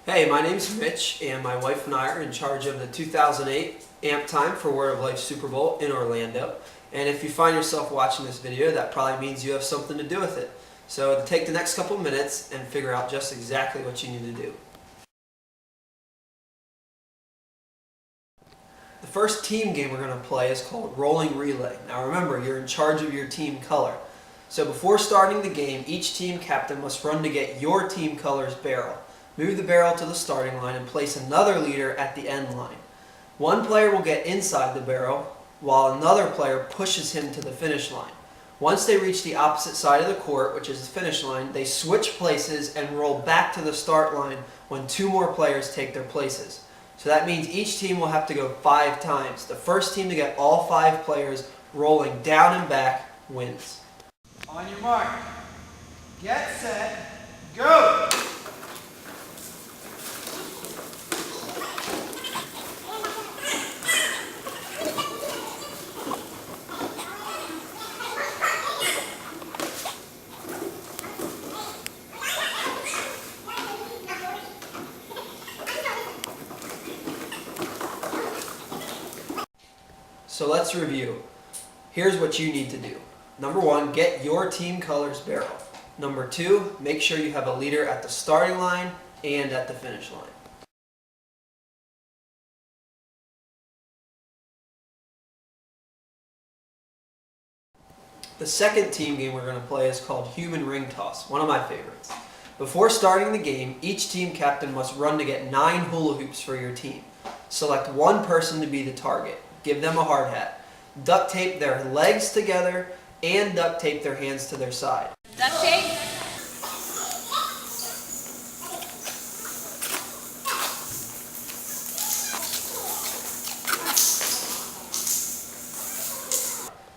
Hey, my name's Mitch, and my wife and I are in charge of the 2008 AMP time for Word of Life Super Bowl in Orlando. And if you find yourself watching this video, that probably means you have something to do with it. So take the next couple minutes and figure out just exactly what you need to do. The first team game we're going to play is called Rolling Relay. Now remember, you're in charge of your team color. So before starting the game, each team captain must run to get your team color's barrel. Move the barrel to the starting line and place another leader at the end line. One player will get inside the barrel, while another player pushes him to the finish line. Once they reach the opposite side of the court, which is the finish line, they switch places and roll back to the start line when two more players take their places. So that means each team will have to go 5 times. The first team to get all 5 players rolling down and back wins. On your mark, get set, go! So let's review. Here's what you need to do. Number 1, get your team color's barrel. Number 2, make sure you have a leader at the starting line and at the finish line. The second team game we're going to play is called Human Ring Toss, one of my favorites. Before starting the game, each team captain must run to get 9 hula hoops for your team. Select one person to be the target. Give them a hard hat. Duct tape their legs together and duct tape their hands to their side. Duct tape.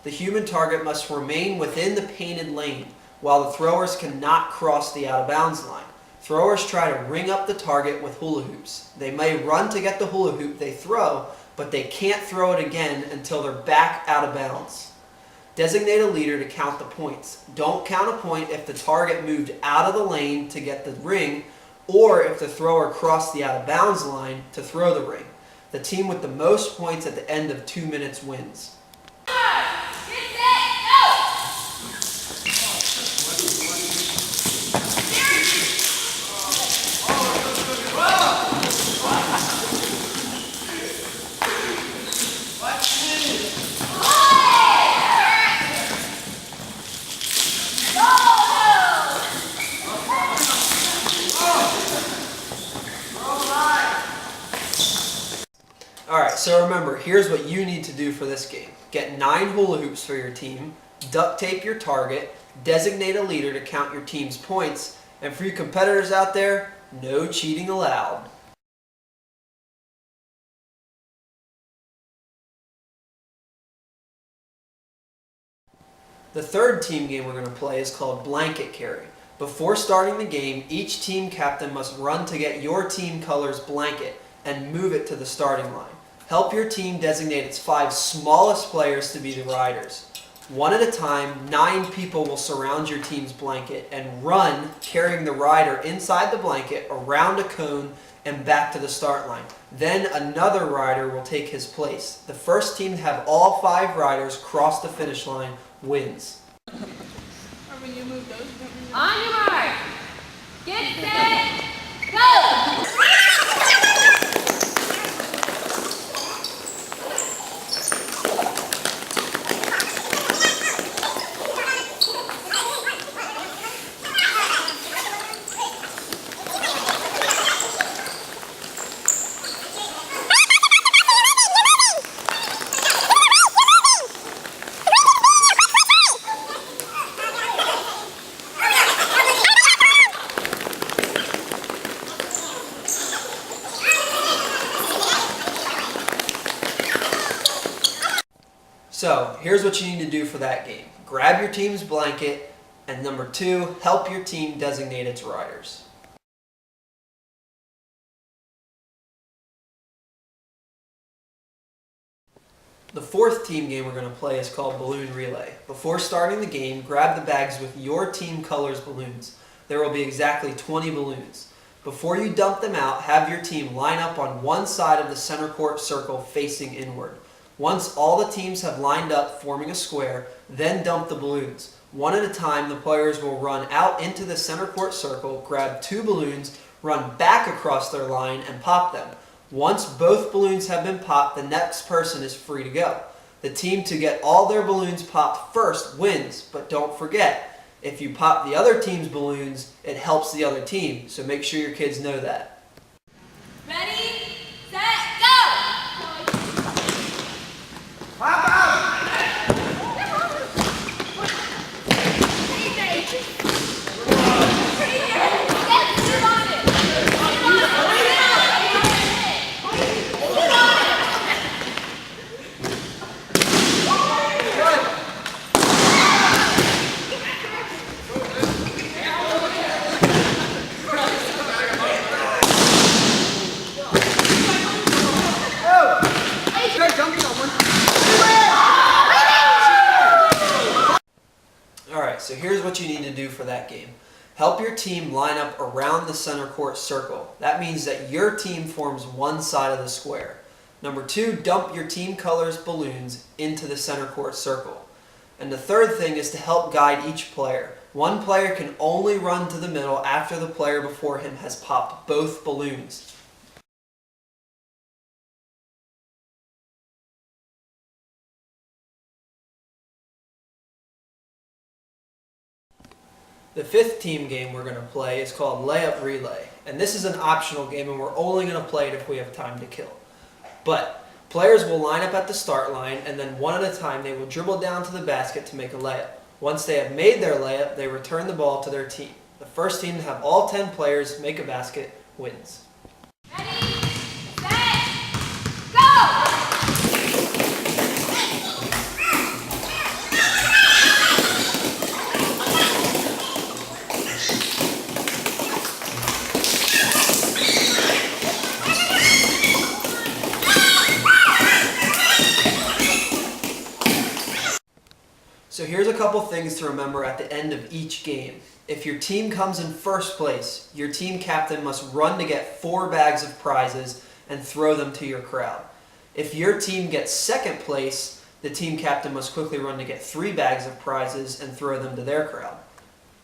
The human target must remain within the painted lane, while the throwers cannot cross the out-of-bounds line. Throwers try to ring up the target with hula hoops. They may run to get the hula hoop they throw, but they can't throw it again until they're back out of bounds. Designate a leader to count the points. Don't count a point if the target moved out of the lane to get the ring, or if the thrower crossed the out-of-bounds line to throw the ring. The team with the most points at the end of 2 minutes wins. Alright, so remember, here's what you need to do for this game. Get 9 hula hoops for your team, duct tape your target, designate a leader to count your team's points, and for you competitors out there, no cheating allowed. The third team game we're going to play is called Blanket Carry. Before starting the game, each team captain must run to get your team color's blanket and move it to the starting line. Help your team designate its 5 smallest players to be the riders. One at a time, 9 people will surround your team's blanket and run carrying the rider inside the blanket around a cone and back to the start line. Then another rider will take his place. The first team to have all 5 riders cross the finish line wins. On your mark. Get set. Go. So, here's what you need to do for that game. Grab your team's blanket, and number 2, help your team designate its riders. The fourth team game we're going to play is called Balloon Relay. Before starting the game, grab the bags with your team color's balloons. There will be exactly 20 balloons. Before you dump them out, have your team line up on one side of the center court circle facing inward. Once all the teams have lined up forming a square, then dump the balloons. One at a time, the players will run out into the center court circle, grab 2 balloons, run back across their line, and pop them. Once both balloons have been popped, the next person is free to go. The team to get all their balloons popped first wins, but don't forget, if you pop the other team's balloons, it helps the other team, so make sure your kids know that. Ready, set, go! Pop out! Alright, so here's what you need to do for that game. Help your team line up around the center court circle. That means that your team forms one side of the square. Number 2, dump your team colors balloons into the center court circle. And the third thing is to help guide each player. One player can only run to the middle after the player before him has popped both balloons. The 5th team game we're going to play is called Layup Relay, and this is an optional game and we're only going to play it if we have time to kill. But players will line up at the start line and then one at a time they will dribble down to the basket to make a layup. Once they have made their layup, they return the ball to their team. The first team to have all 10 players make a basket wins. Ready, set, go! So here's a couple things to remember at the end of each game. If your team comes in first place, your team captain must run to get 4 bags of prizes and throw them to your crowd. If your team gets second place, the team captain must quickly run to get 3 bags of prizes and throw them to their crowd.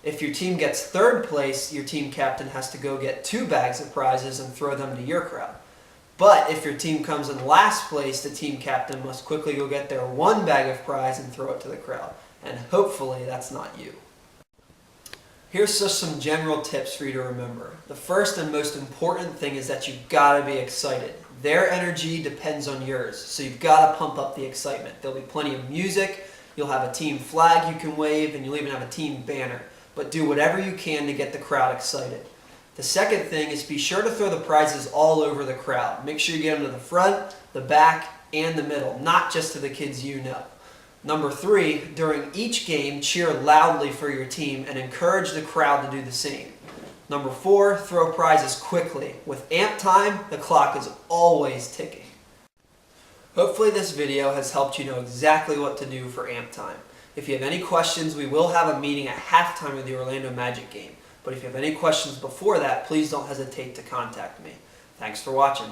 If your team gets third place, your team captain has to go get 2 bags of prizes and throw them to your crowd. But if your team comes in last place, the team captain must quickly go get their 1 bag of prize and throw it to the crowd. And hopefully that's not you. Here's just some general tips for you to remember. The first and most important thing is that you've got to be excited. Their energy depends on yours, so you've got to pump up the excitement. There'll be plenty of music, you'll have a team flag you can wave, and you'll even have a team banner. But do whatever you can to get the crowd excited. The second thing is be sure to throw the prizes all over the crowd. Make sure you get them to the front, the back, and the middle, not just to the kids you know. Number 3, during each game, cheer loudly for your team and encourage the crowd to do the same. Number 4, throw prizes quickly. With amp time, the clock is always ticking. Hopefully this video has helped you know exactly what to do for amp time. If you have any questions, we will have a meeting at halftime of the Orlando Magic game. But if you have any questions before that, please don't hesitate to contact me. Thanks for watching.